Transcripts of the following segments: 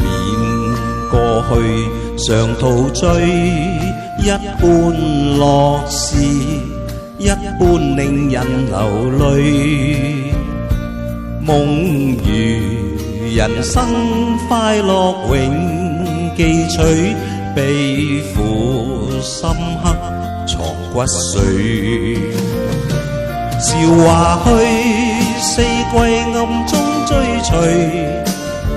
緬過去，常陶醉一般樂事，一般令人流淚。夢如人生快樂永記取，悲苦深刻藏骨髓。韶華去，四季暗中追隨，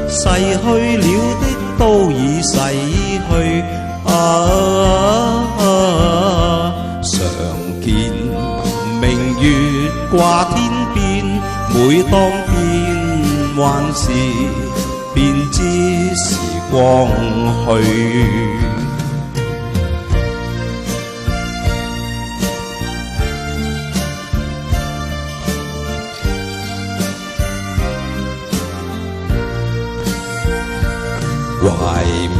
逝去了的都已逝去。常見明月掛天邊，每當變幻時，便知時光去。懷緬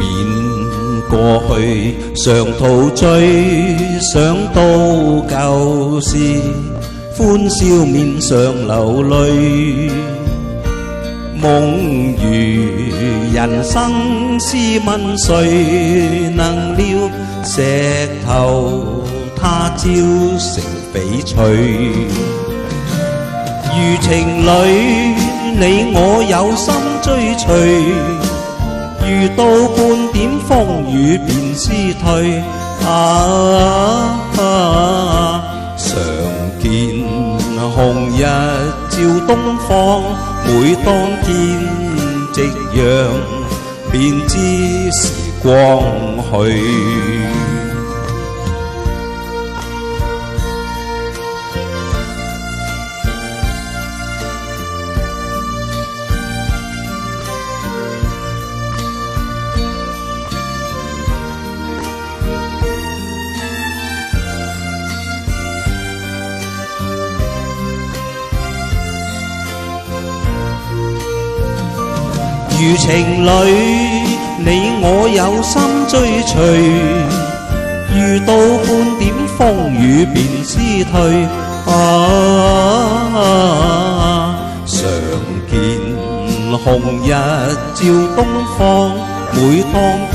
過去，常陶醉，想到舊事，歡笑面上流淚。夢如人生，試問誰能料，石頭他朝成翡翠。如情侶，你我有心追隨，遇到半點風雨便思退。常見紅日照東方，每當見夕陽，便知時光去。如情侶，你我有心追隨，遇到半點風雨便思退。常見紅日照東方，每當見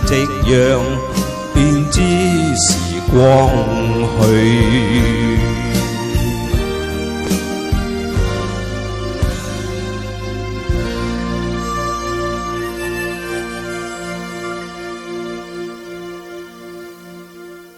夕陽，便知時光去。